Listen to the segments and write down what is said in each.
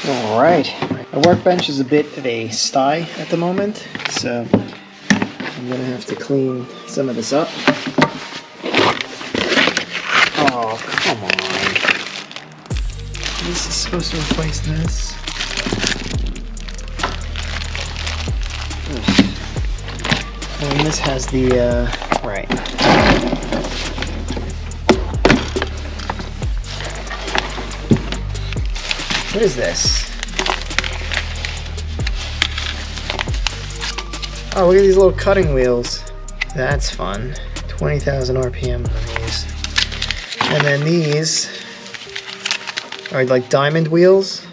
Alright, my workbench is a bit of a sty at the moment, so I'm going to have to clean some of this up. Oh, come on. This is supposed to replace this. And this has the, right. What is this? Oh, look at these little cutting wheels. That's fun. 20,000 RPM on these. And then these are like diamond wheels.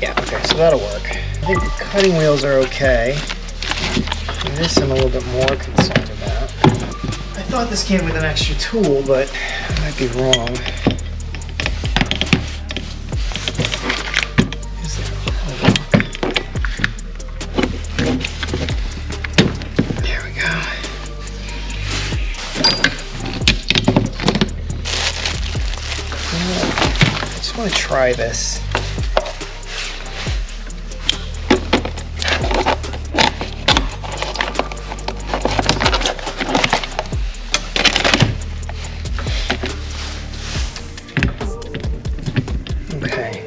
Yeah, okay, so that'll work. I think the cutting wheels are okay. And this I'm a little bit more concerned about. I thought this came with an extra tool, but I might be wrong. There we go. I just want to try this.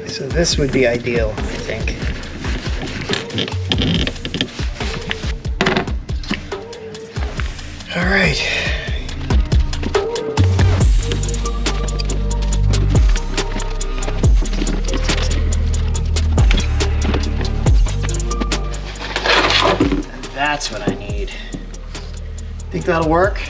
So this would be ideal, I think. All right. That's what I need. Think that'll work?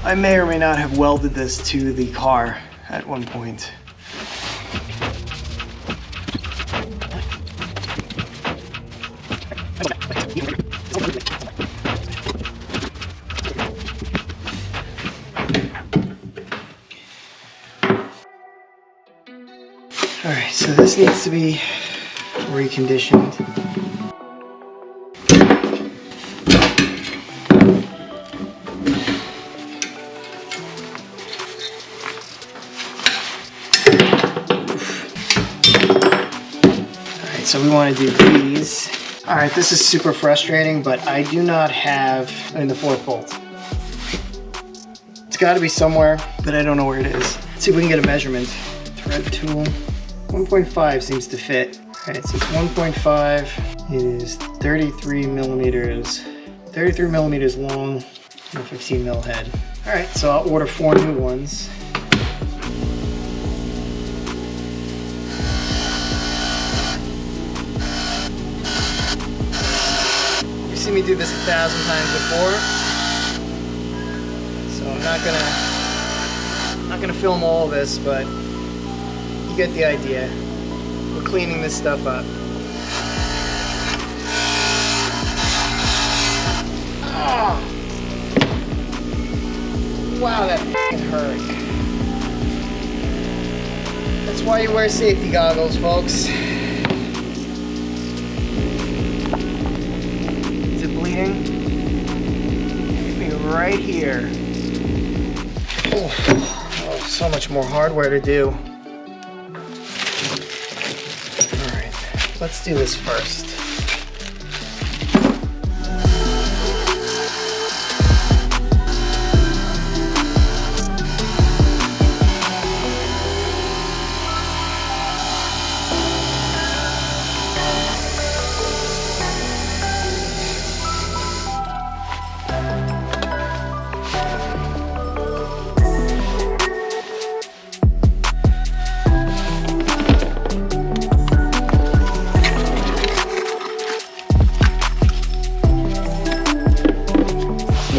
I may or may not have welded this to the car at one point. All right, so this needs to be reconditioned. So we want to do these. All right, this is super frustrating, but I do not have the fourth bolt. It's got to be somewhere, but I don't know where it is. Let's see if we can get a measurement. Thread tool, 1.5 seems to fit. All right, so it's 1.5. It is 33 millimeters long, and a 15 mil head. All right, so I'll order 4 new ones. Seen me do this 1,000 times before, so I'm not gonna film all of this, but you get the idea. We're cleaning this stuff up. Oh. Wow, that f***ing hurt. That's why you wear safety goggles, folks. Bleeding. Hit me right here. Oh, so much more hardware to do. Alright, let's do this first.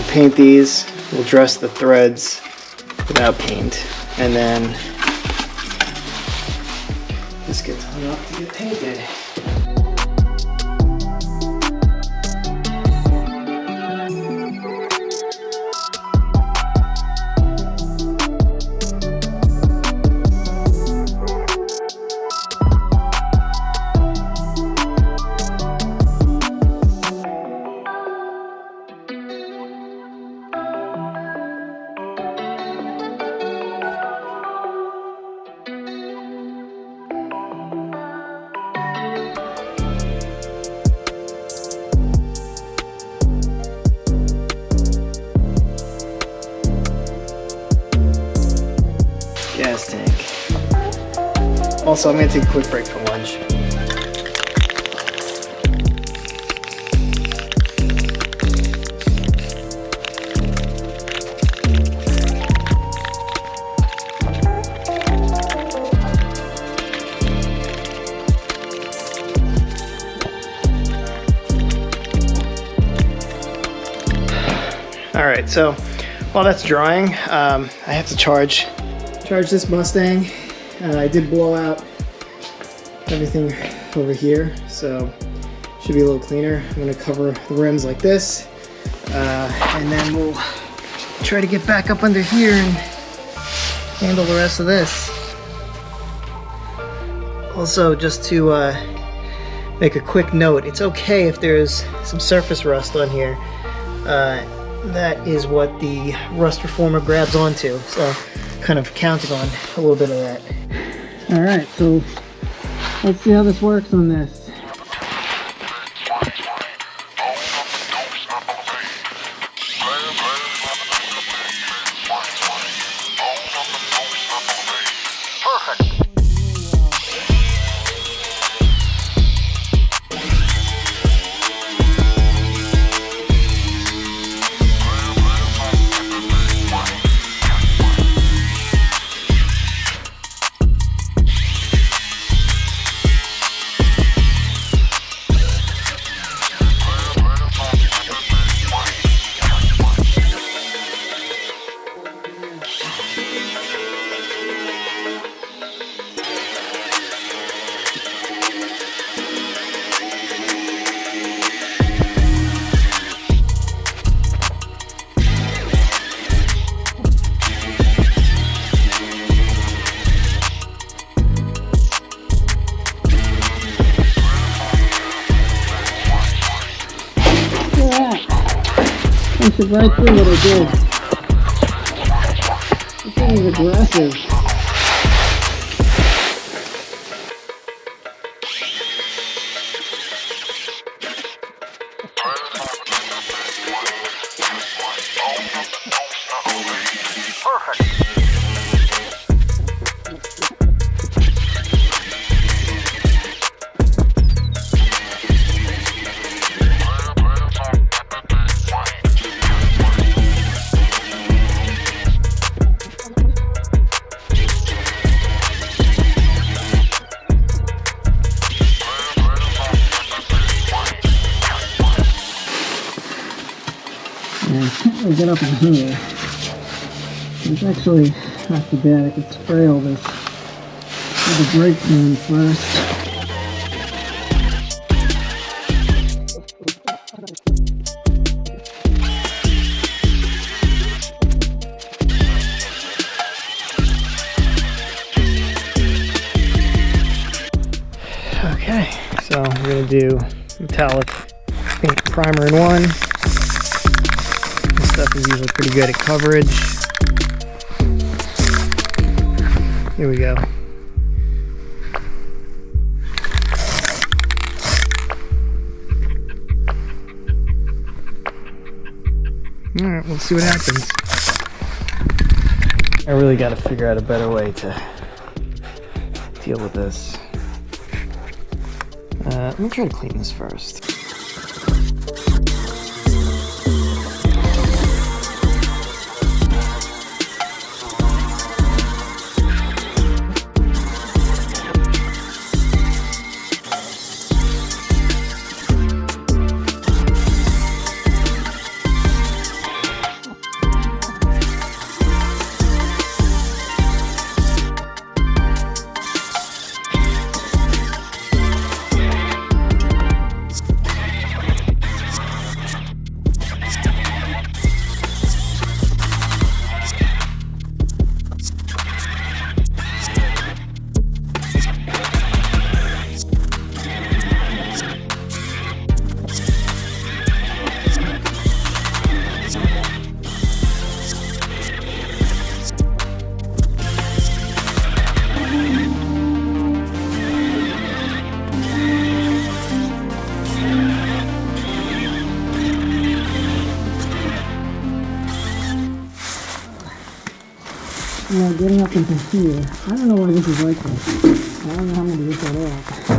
Paint these, we'll dress the threads without paint, and then this gets hung up to get painted. Gas tank. Also, I'm going to take a quick break for lunch. Alright, so while that's drying, I have to charge this Mustang. I did blow out everything over here, so should be a little cleaner. I'm going to cover the rims like this, and then we'll try to get back up under here and handle the rest of this. Also, just to make a quick note, it's okay if there's some surface rust on here. That is what the rust reformer grabs onto, so kind of counting on a little bit of that. Alright, so let's see how this works on this. Right through what I did. This thing is aggressive. Get up in here. It's actually not too bad. I could spray all this with the brake clean first. Okay, so we're gonna do metallic paint primer in one. Stuff is usually pretty good at coverage. Here we go. Alright, we'll see what happens. I really got to figure out a better way to deal with this. Let me try to clean this first. we're getting up into here. I don't know why this is like this. I don't know how I'm going to get that off.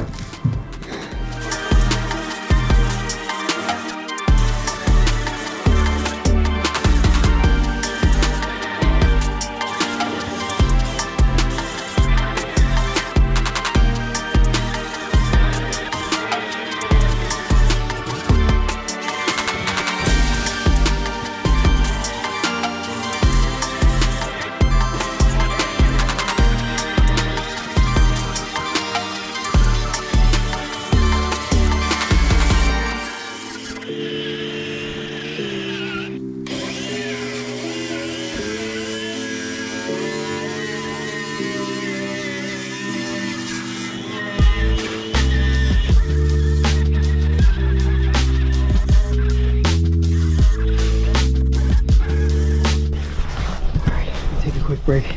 Quick break,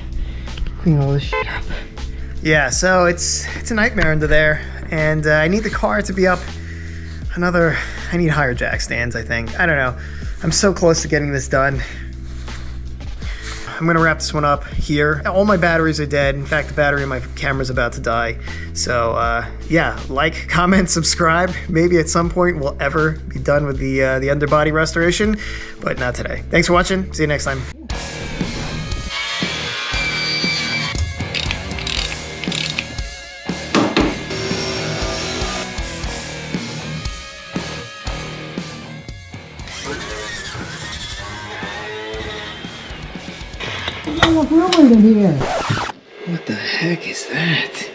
clean all this shit up. Yeah, so it's a nightmare under there, and I need the car to be up another. I need higher jack stands, I think. I don't know. I'm so close to getting this done. I'm gonna wrap this one up here. All my batteries are dead. In fact, the battery in my camera's about to die. So yeah, like, comment, subscribe. Maybe at some point we'll ever be done with the underbody restoration, but not today. Thanks for watching. See you next time. What the heck is that?